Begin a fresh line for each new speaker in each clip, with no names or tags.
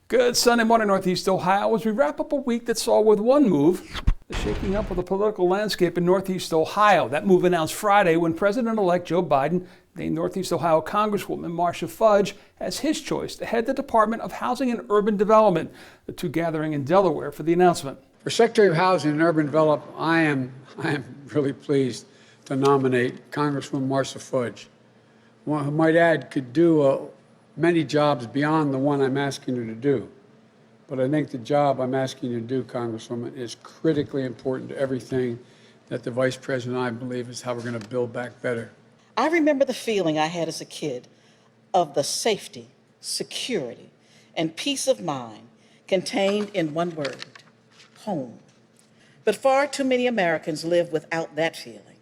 Good Sunday morning, Northeast Ohio, as we wrap up a week that saw with one move the shaking up of the political landscape in Northeast Ohio. That move announced Friday when President-elect Joe Biden named Northeast Ohio Congresswoman Marcia Fudge as his choice to head the Department of Housing and Urban Development, the two gathering in Delaware for the announcement.
For Secretary of Housing and Urban Development, I am really pleased to nominate Congresswoman Marcia Fudge, who I might add could do many jobs beyond the one I'm asking her to do. But I think the job I'm asking you to do, Congresswoman, is critically important to everything that the Vice President and I believe is how we're going to build back better.
I remember the feeling I had as a kid of the safety, security, and peace of mind contained in one word: home. But far too many Americans live without that feeling.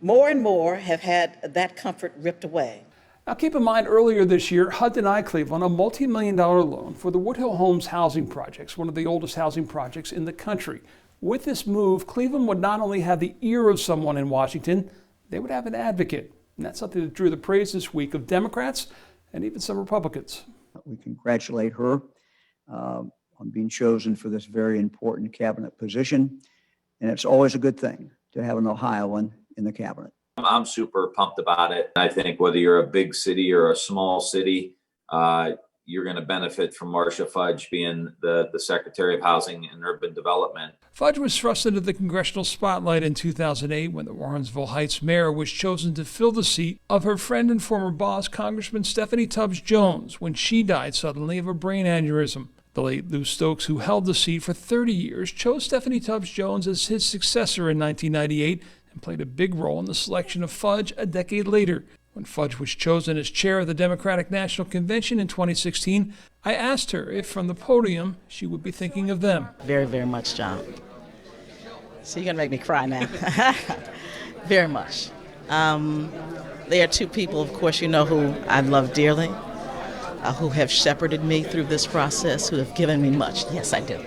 More and more have had that comfort ripped away.
Now keep in mind, earlier this year, HUD denied Cleveland a multi-million-dollar loan for the Woodhill Homes housing projects, one of the oldest housing projects in the country. With this move, Cleveland would not only have the ear of someone in Washington, they would have an advocate. And that's something that drew the praise this week of Democrats and even some Republicans.
We congratulate her on being chosen for this very important cabinet position. And it's always a good thing to have an Ohioan in the cabinet.
I'm super pumped about it. I think whether you're a big city or a small city, you're going to benefit from Marcia Fudge being the Secretary of Housing and Urban Development.
Fudge was thrust into the congressional spotlight in 2008 when the Warrensville Heights mayor was chosen to fill the seat of her friend and former boss, Congressman Stephanie Tubbs Jones, when she died suddenly of a brain aneurysm. The late Lou Stokes, who held the seat for 30 years, chose Stephanie Tubbs Jones as his successor in 1998 and played a big role in the selection of Fudge a decade later. When Fudge was chosen as chair of the Democratic National Convention in 2016, I asked her if from the podium she would be thinking of them.
Very, very much, John. So you're going to make me cry now. Very much. They are two people, of course, you know, who I love dearly, who have shepherded me through this process, who have given me much. Yes, I do.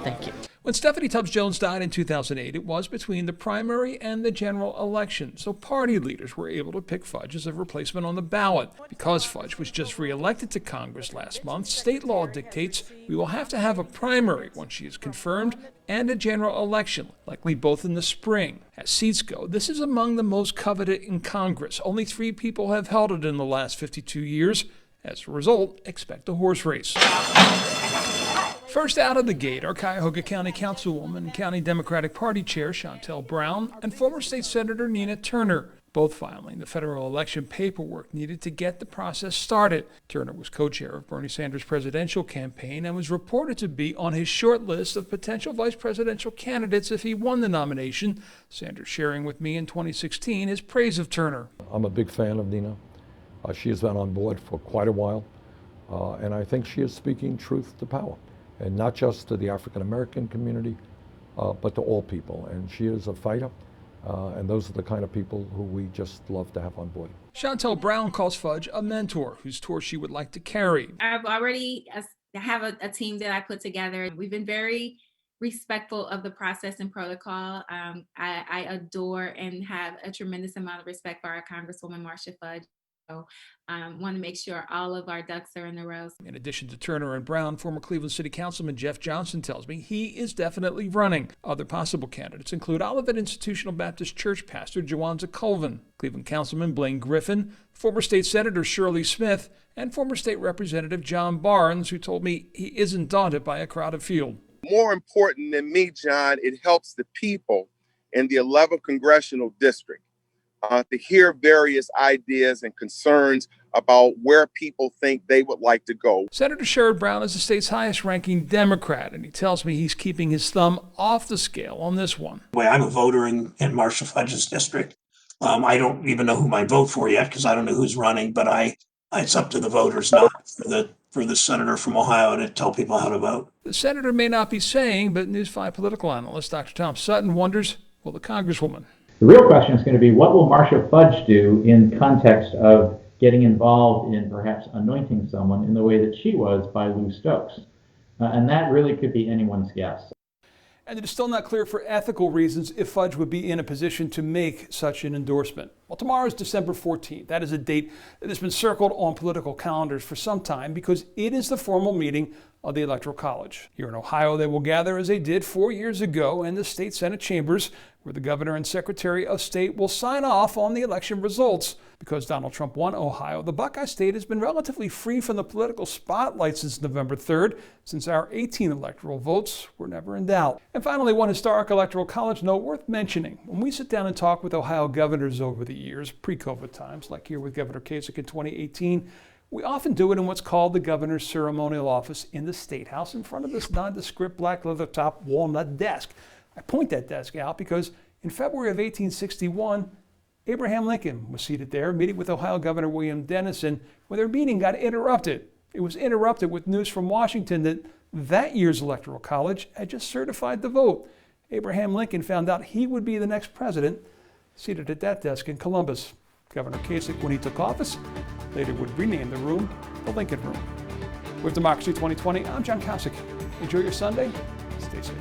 Thank you.
When Stephanie Tubbs Jones died in 2008, it was between the primary and the general election, so party leaders were able to pick Fudge as a replacement on the ballot. Because Fudge was just reelected to Congress last month, state law dictates we will have to have a primary once she is confirmed and a general election, likely both in the spring. As seats go, this is among the most coveted in Congress. Only 3 people have held it in the last 52 years. As a result, expect a horse race. First out of the gate are Cuyahoga County Councilwoman and County Democratic Party Chair Chantelle Brown and former State Senator Nina Turner, both filing the federal election paperwork needed to get the process started. Turner was co-chair of Bernie Sanders' presidential campaign and was reported to be on his short list of potential vice presidential candidates if he won the nomination, Sanders sharing with me in 2016 his praise of Turner.
I'm a big fan of Nina. She has been on board for quite a while, and I think she is speaking truth to power. And not just to the African-American community, but to all people. And she is a fighter, and those are the kind of people who we just love to have on board.
Chantelle Brown calls Fudge a mentor whose torch she would like to carry.
I've already have a team that I put together. We've been very respectful of the process and protocol. I adore and have a tremendous amount of respect for our Congresswoman Marcia Fudge. So want to make sure all of our ducks are in a row.
In addition to Turner and Brown, former Cleveland City Councilman Jeff Johnson tells me he is definitely running. Other possible candidates include Olivet Institutional Baptist Church pastor Jawanza Colvin, Cleveland Councilman Blaine Griffin, former State Senator Shirley Smith, and former State Representative John Barnes, who told me he isn't daunted by a crowded field.
More important than me, John, it helps the people in the 11th Congressional District to hear various ideas and concerns about where people think they would like to go.
Senator Sherrod Brown is the state's highest-ranking Democrat, and he tells me he's keeping his thumb off the scale on this one.
Boy, I'm a voter in Marcia Fudge's district. I don't even know who might vote for yet because I don't know who's running, but it's up to the voters, not for the senator from Ohio to tell people how to vote.
The senator may not be saying, but News 5 political analyst Dr. Tom Sutton wonders, will the Congresswoman?
The real question is going to be, what will Marcia Fudge do in context of getting involved in perhaps anointing someone in the way that she was by Lou Stokes? And that really could be anyone's guess.
And it is still not clear for ethical reasons if Fudge would be in a position to make such an endorsement. Well, tomorrow is December 14th. That is a date that has been circled on political calendars for some time because it is the formal meeting of the Electoral College. Here in Ohio, they will gather as they did 4 years ago in the state Senate chambers, where the governor and secretary of state will sign off on the election results. Because Donald Trump won Ohio, the Buckeye State has been relatively free from the political spotlight since November 3rd, since our 18 electoral votes were never in doubt. And finally, one historic Electoral College note worth mentioning. When we sit down and talk with Ohio governors over the years, pre-COVID times, like here with Governor Kosich in 2018, we often do it in what's called the governor's ceremonial office in the State House in front of this nondescript black leather top walnut desk. I point that desk out because in February of 1861, Abraham Lincoln was seated there, meeting with Ohio Governor William Dennison, when their meeting got interrupted. It was interrupted with news from Washington that year's Electoral College had just certified the vote. Abraham Lincoln found out he would be the next president, seated at that desk in Columbus. Governor Kosich, when he took office, later would rename the room the Lincoln Room. With Democracy 2020, I'm John Kosich. Enjoy your Sunday. Stay safe.